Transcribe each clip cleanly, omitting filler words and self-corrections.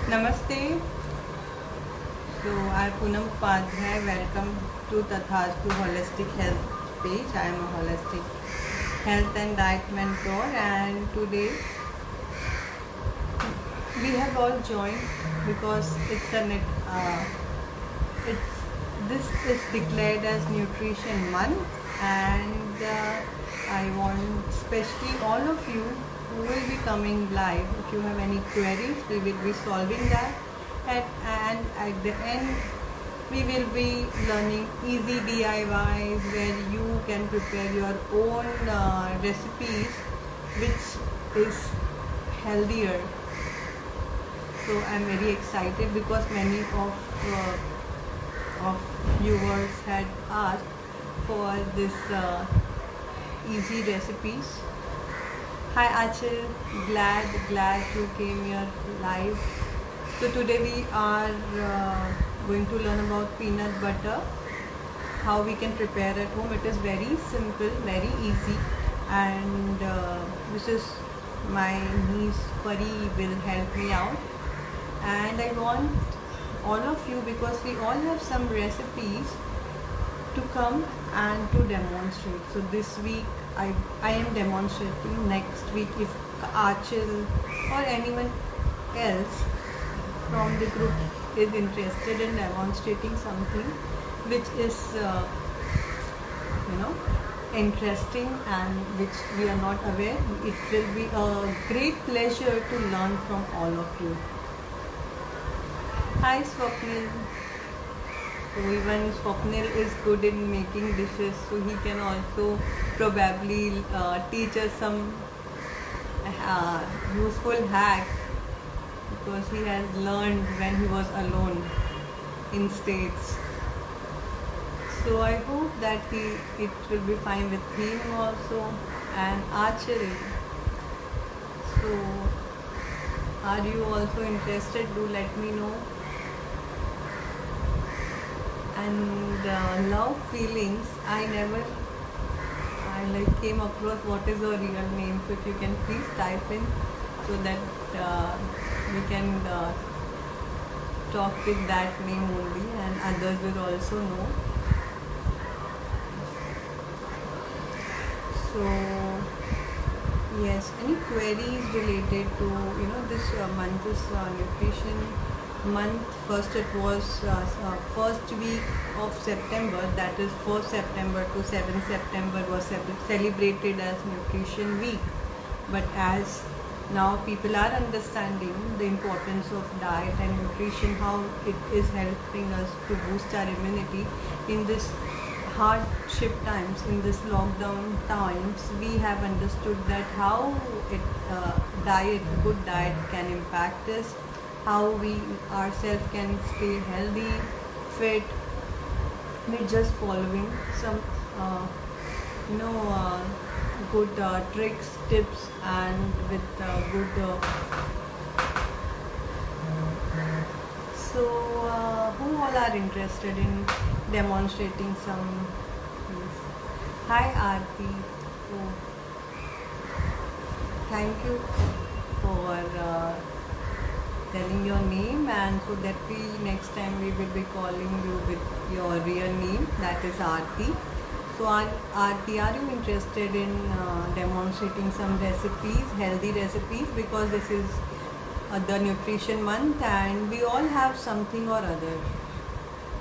Namaste. So I'm Poonam Upadhyay. Welcome to Tathastu Holistic Health page. I am a holistic health and diet mentor, and today we have all joined because it's this is declared as Nutrition Month, and I want especially all of you who will be coming live. If you have any queries, we will be solving that. And at the end, we will be learning easy DIYs where you can prepare your own recipes, which is healthier. So I'm very excited because many of viewers had asked for this easy recipes. Hi Achil, glad you came here live. So today we are going to learn about peanut butter, how we can prepare at home. It is very simple, very easy, and this is my niece Pari will help me out. And I want all of you, because we all have some recipes, to come and to demonstrate. So this week I am demonstrating. Next week, if Achil or anyone else from the group is interested in demonstrating something which is interesting and which we are not aware, it will be a great pleasure to learn from all of you. Hi Swapnil. So even Swapnil is good in making dishes, so he can also probably teach us some useful hacks, because he has learned when he was alone in States. So I hope that it will be fine with him also. And Achil. So are you also interested? Do let me know. And love feelings, I came across what is your real name. So if you can please type in so that we can talk with that name only, and others will also know. So yes, any queries related to this month is nutrition month. First it was first week of September, that is 1st September to 7th September was celebrated as Nutrition Week. But as now people are understanding the importance of diet and nutrition, how it is helping us to boost our immunity in this hardship times, in this lockdown times, we have understood that how good diet can impact us, how we ourselves can stay healthy, fit, with just following some good tricks, tips, and with good so who all are interested in demonstrating some things? Hi Aarti. Oh, thank you for telling your name, and so that next time we will be calling you with your real name, that is Aarti. So Aarti, are you interested in demonstrating some recipes, healthy recipes, because this is the nutrition month and we all have something or other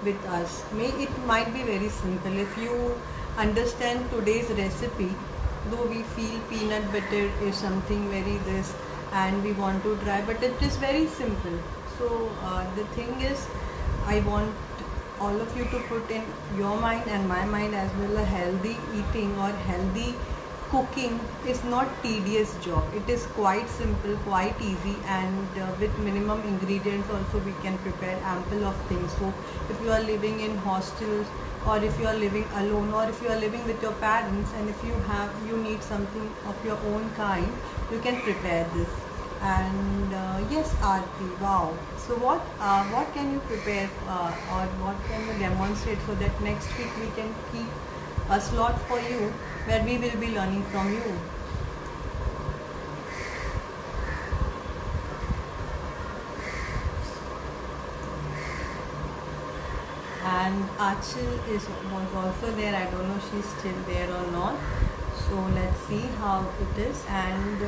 with us. It might be very simple. If you understand today's recipe, though we feel peanut butter is something very this and we want to try, but it is very simple. So the thing is, I want all of you to put in your mind and my mind as well, a healthy eating or healthy cooking is not tedious job. It is quite simple, quite easy, and with minimum ingredients also we can prepare ample of things. So if you are living in hostels, or if you are living alone, or if you are living with your parents, and if you need something of your own kind, you can prepare this. And yes Aarti, wow. So what can you prepare or what can you demonstrate, so that next week we can keep a slot for you where we will be learning from you. and Achal was also there. I don't know she's still there or not. So let's see how it is, and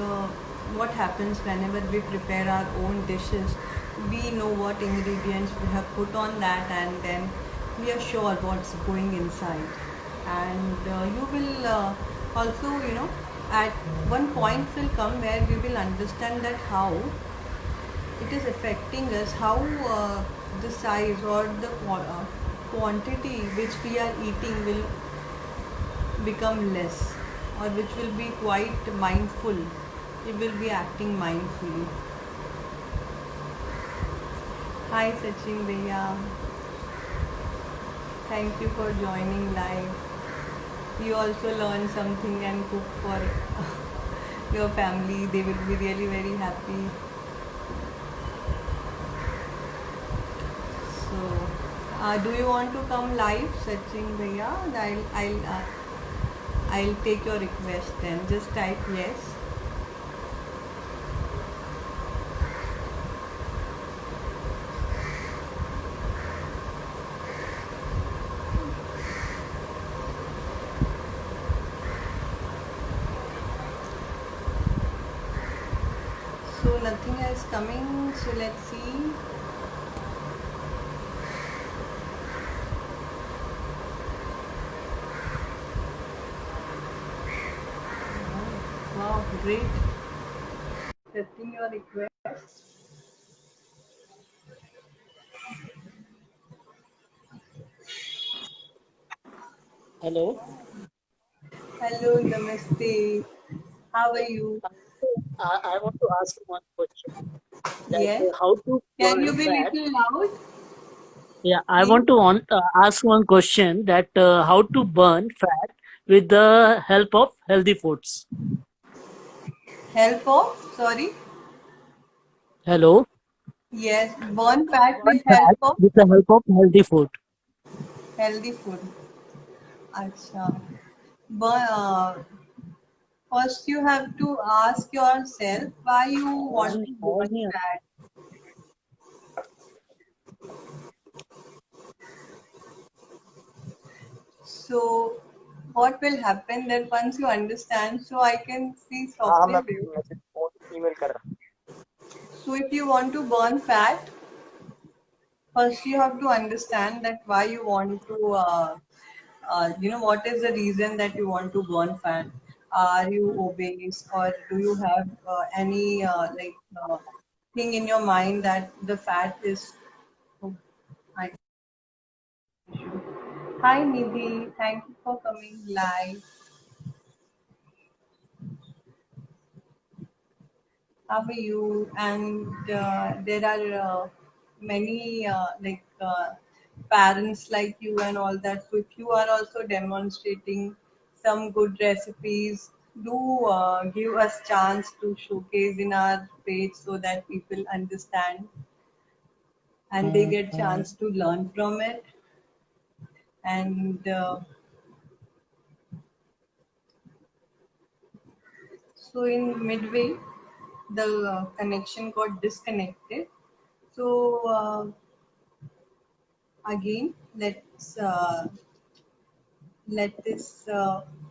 what happens whenever we prepare our own dishes. We know what ingredients we have put on that, and then we are sure what's going inside. And you will also, at one point will come where we will understand that how it is affecting us, how the size or the quantity which we are eating will become less, or which will be quite mindful. We will be acting mindfully. Hi Sachin Bhaiya, thank you for joining live. You also learn something and cook for your family. They will be really very happy. So, do you want to come live, Sachin Bhaiya? I'll take your request then. Just type yes. So nothing else coming. So let's see. Wow, great. Accepting your request. Hello. Hello, namaste. How are you? I want to ask one question that Yes. how to Can burn you be fat. little loud, Yeah, I please? want to ask one question that how to burn fat with the help of healthy foods. Help of? Sorry. Hello. Yes. Burn fat Burn with help fat of with the help of healthy food. healthy food. Acha. Burn, first you have to ask yourself why you want to आवाज burn नहीं आ fat. So what will happen then once you understand? So I can see हाँ मैं Swapnil. Message phone email कर रहा So if you want to burn fat, first you have to underund that why you want to, what is the reason that you want to burn fat? Are you obese, or do you have any thing in your mind that the fat is? Oh, I- Hi Nidhi, thank you for coming live. How are you? And there are many parents like you and all that. So if you are also demonstrating some good recipes, do give us chance to showcase in our page so that people understand and they get chance to learn from it. And so in midway, the connection got disconnected. So again, let this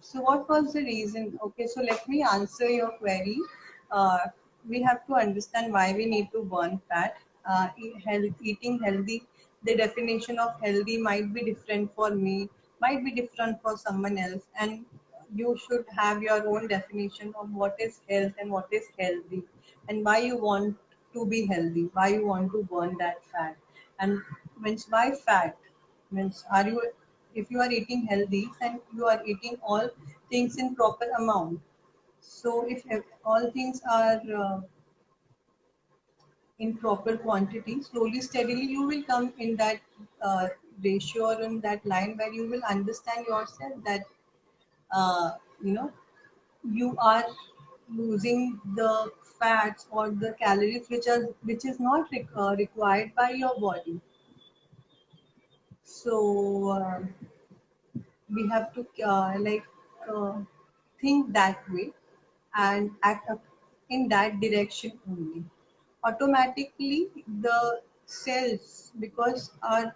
so what was the reason? Okay, so let me answer your query. uh, we have to understand why we need to burn fat. Eating healthy, the definition of healthy might be different for me, might be different for someone else, and you should have your own definition of what is health and what is healthy, and why you want to be healthy, why you want to burn that fat. And means by fat means, are you, if you are eating healthy and you are eating all things in proper amount. So if all things are in proper quantity, slowly steadily you will come in that uh, ratio or in that line where you will understand yourself that uh, you know you are losing the fats or the calories which is not required by your body. So we have to uh, think that way and act up in that direction only. Automatically the cells, because our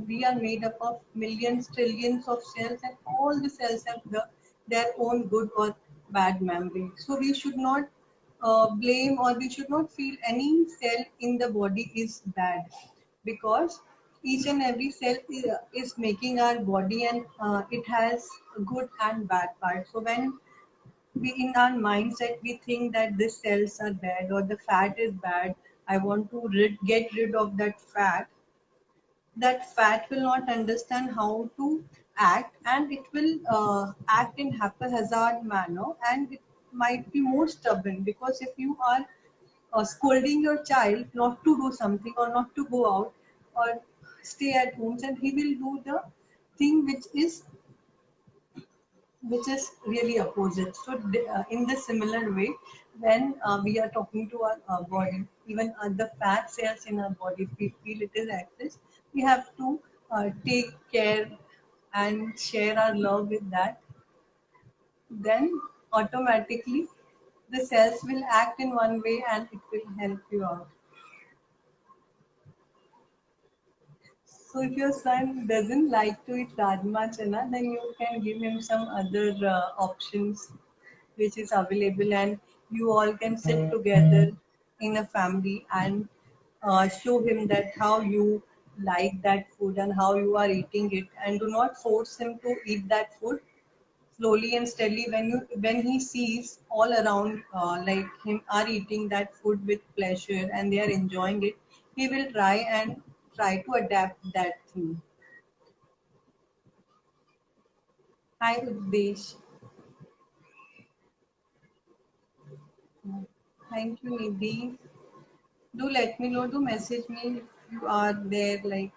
we are made up of millions, trillions of cells, and all the cells have their own good or bad memory. So we should not blame, or we should not feel any cell in the body is bad, because each and every cell is making our body, and it has good and bad parts. So when we in our mindset we think that these cells are bad or the fat is bad, I want to get rid of that fat. That fat will not understand how to act, and it will act in haphazard manner, and it might be more stubborn, because if you are scolding your child not to do something or not to go out or stay at home, and he will do the thing which is really opposite. So, in the similar way, when we are talking to our body, even the fat cells in our body, if we feel it is excess, we have to take care and share our love with that. Then automatically the cells will act in one way and it will help you out. So if your son doesn't like to eat Rajma Chana, then you can give him some other options which is available, and you all can sit together in a family and show him that how you like that food and how you are eating it, and do not force him to eat that food. Slowly and steadily, when he sees all around like him are eating that food with pleasure and they are enjoying it, he will try to adapt that thing. Hi Uddesh. Thank you Nidhi. Do let me know, do message me if you are there, like.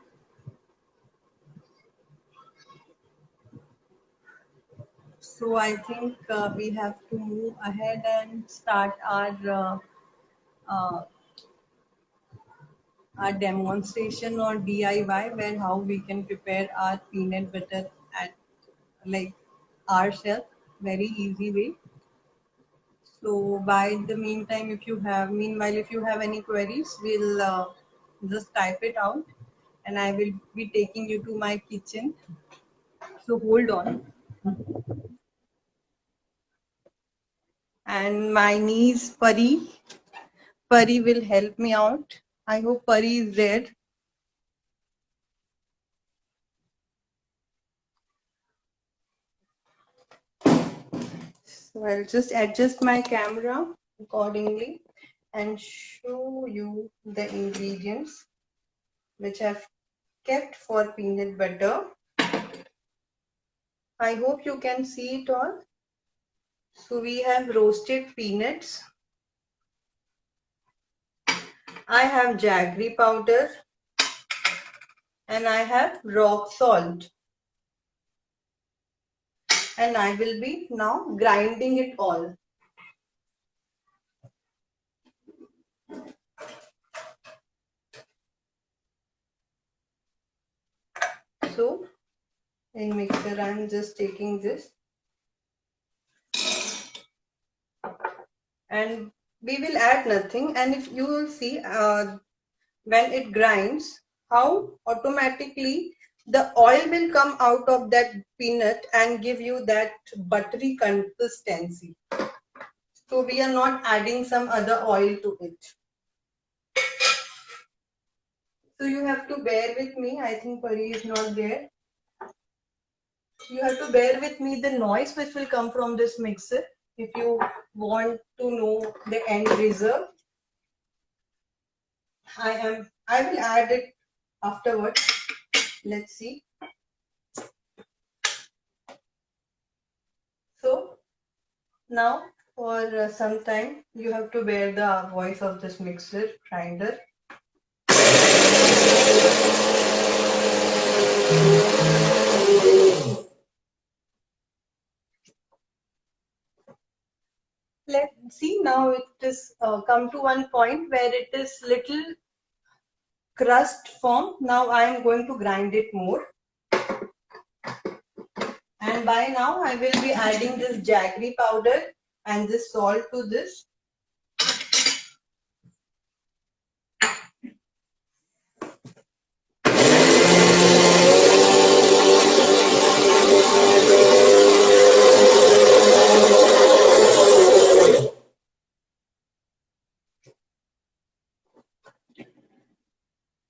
So I think we have to move ahead and start uh, our demonstration or DIY, where how we can prepare our peanut butter at like ourselves, very easy way. So by the meantime, meanwhile, if you have any queries, we'll just type it out, and I will be taking you to my kitchen. So hold on. And my niece Pari will help me out. I hope Pari is there. So I'll just adjust my camera accordingly and show you the ingredients which I've kept for peanut butter. I hope you can see it all. So we have roasted peanuts. I have jaggery powder, and I have rock salt. And I will be now grinding it all. So in mixer, I'm just taking this, and we will add nothing. And if you will see when it grinds, how automatically the oil will come out of that peanut and give you that buttery consistency. So we are not adding some other oil to it. So you have to bear with me. I think Pari is not there. You have to bear with me the noise which will come from this mixer if you want to know the end result. I will add it afterwards. Let's see. So now for some time you have to bear the voice of this mixer grinder. Let's see, now it is come to one point where it is little crust form. Now I am going to grind it more. And by now I will be adding this jaggery powder and this salt to this.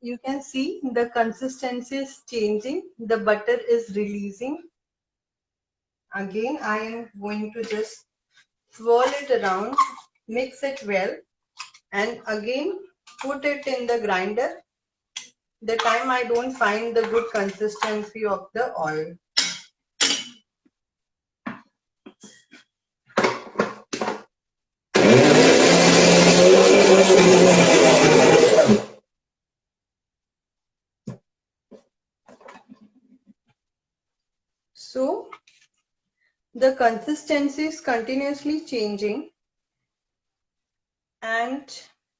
you can see the consistency is changing, the butter is releasing. Again, I am going to just swirl it around, mix it well, and again put it in the grinder the time I don't find the good consistency of the oil. So the consistency is continuously changing, and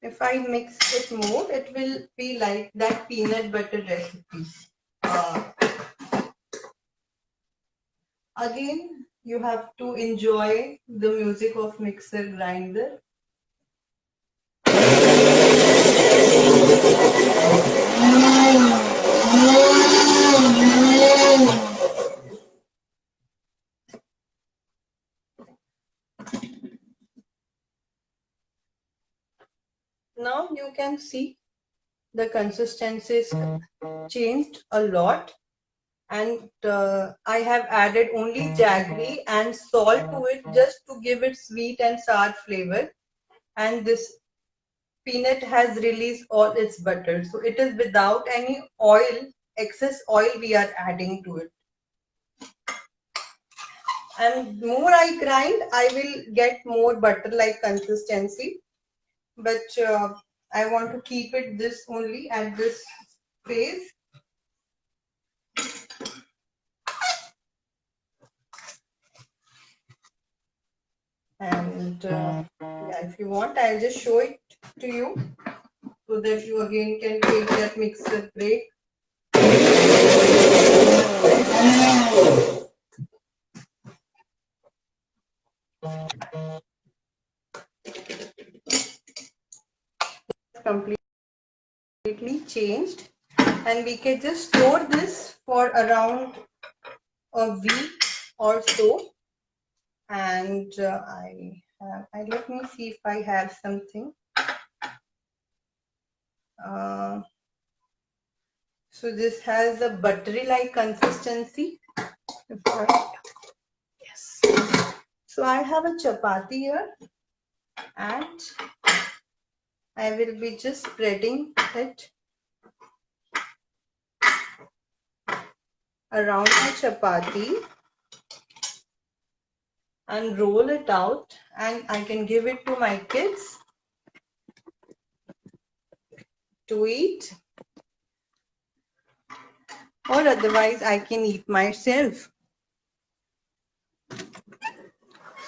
if I mix it more, it will be like that peanut butter recipe. Uh, Again, you have to enjoy the music of mixer grinder. Now you can see the consistency is changed a lot, and I have added only jaggery and salt to it just to give it sweet and sour flavor, and this peanut has released all its butter, so it is without any oil, excess oil we are adding to it. And more I grind, I will get more butter like consistency, but I want to keep it this only at this phase. And yeah, if you want, I'll just show it to you so that you again can take that mixer break. Completely changed, and we can just store this for around a week or so. And let me see if I have something. So this has a buttery like consistency. Yes. So I have a chapati here, and I will be just spreading it around my chapati and roll it out, and I can give it to my kids to eat, or otherwise I can eat myself.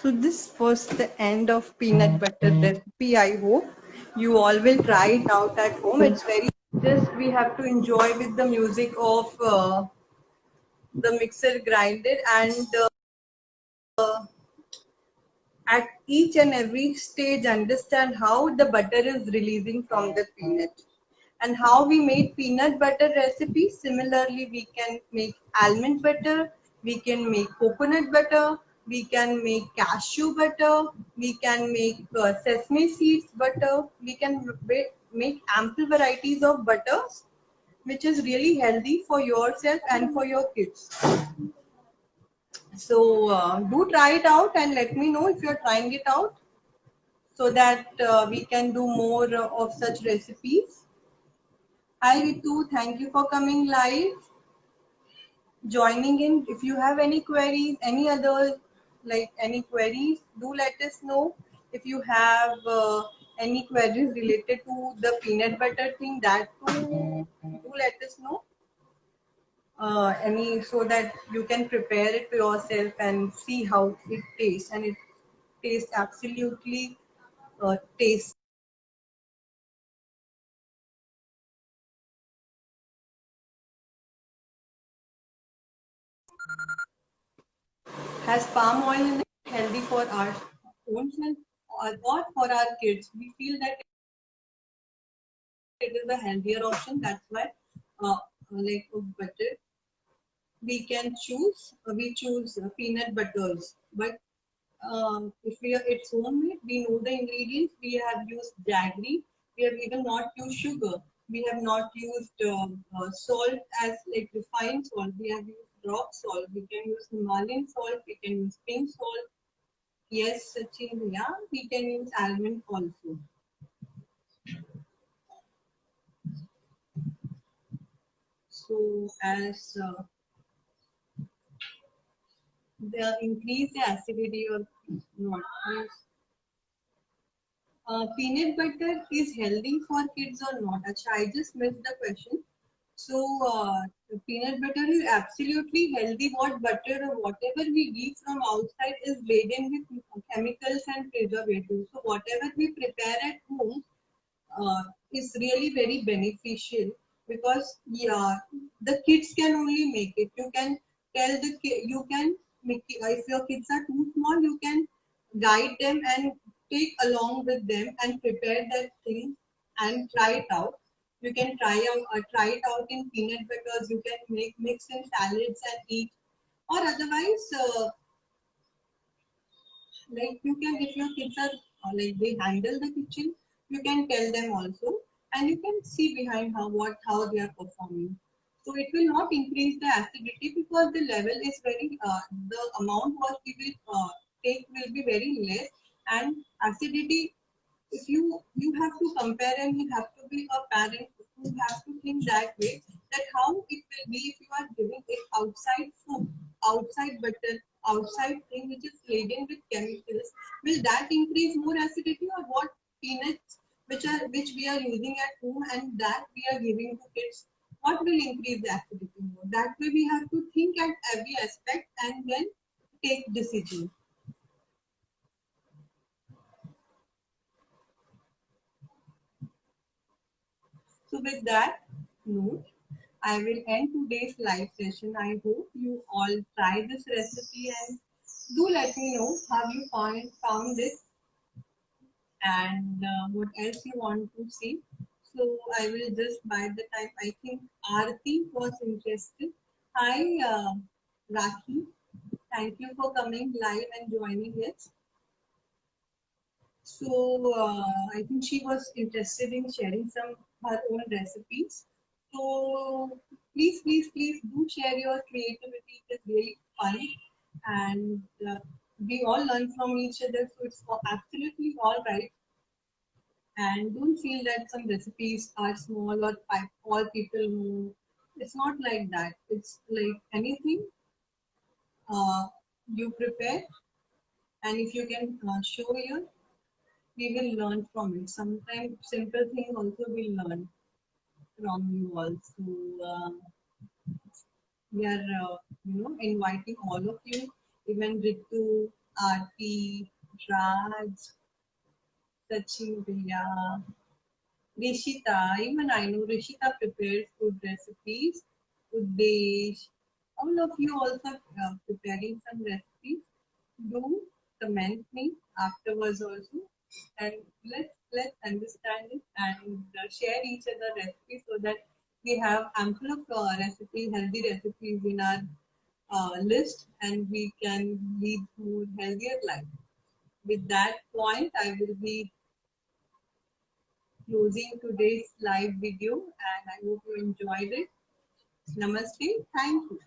So this was the end of peanut butter recipe. I hope you all will try it out at home. It's very just we have to enjoy with the music of the mixer grinder, and at each and every stage understand how the butter is releasing from the peanut and how we made peanut butter recipe. Similarly, we can make almond butter, we can make coconut butter, we can make cashew butter, we can make sesame seeds butter, we can make ample varieties of butters, which is really healthy for yourself and for your kids. So do try it out and let me know if you're trying it out, so that we can do more of such recipes. Hi Ritu, thank you for coming live, joining in. If you have any queries, any other any queries, do let us know. If you have any queries related to the peanut butter thing, that too, do let us know. Any so that you can prepare it for yourself and see how it tastes, and it tastes absolutely tasty. Has palm oil in it, healthy for our own health or for our kids. We feel that it is a healthier option. That's why, like butter, we can choose. We choose peanut butters, but if we are it's homemade, we know the ingredients. We have used jaggery. We have even not used sugar. We have not used salt as like refined salt. We have used rock salt. We can use Himalayan salt. We can use pink salt. Yes, Sachin, yeah, we can use almond also. So as the increase the acidity or not. Peanut butter is healthy for kids or not? Acha, I just missed the question. So, peanut butter is absolutely healthy. What butter or whatever we give from outside is laden with chemicals and preservatives. So, whatever we prepare at home is really very beneficial because yeah, the kids can only make it. You can tell you can make it, if your kids are too small, you can guide them and take along with them and prepare that thing and try it out. You can try it out in peanut butters. You can make mix in salads and eat. Or otherwise, like you can, if your kids are like they handle the kitchen, you can tell them also, and you can see behind how they are performing. So it will not increase the acidity because the level is very the amount what we will take will be very less, and acidity, if you have to compare and you have to be a parent, you have to think that way, that how it will be if you are giving it outside food, outside butter, outside thing which is laden with chemicals. Will that increase more acidity, or what peanuts which we are using at home and that we are giving to kids, what will increase the acidity more? That way we have to think at every aspect and then take decision. So with that note, I will end today's live session. I hope you all try this recipe and do let me know how you found it and what else you want to see. So I will just by the time I think Aarti was interested. Hi, Rakhi. Thank you for coming live and joining us. So I think she was interested in sharing some her own recipes. So please do share your creativity. It's really fun, and we all learn from each other. So it's absolutely all right. And don't feel that some recipes are small or all people know. It's not like that. It's like anything you prepare, and if you can show your, we will learn from it. Sometimes simple thing also we'll learn from you also. We are, inviting all of you, even Ritu, Aarti, Raj, Sachin, Priya, Rishita. Even I know Rishita prepares food recipes. Uddesh, all of you also preparing some recipes. Do comment me afterwards also, and let's understand it and share each other recipes so that we have ample of recipes, healthy recipes in our list, and we can lead more healthier life. With that point, I will be closing today's live video, and I hope you enjoyed it. Namaste. Thank you.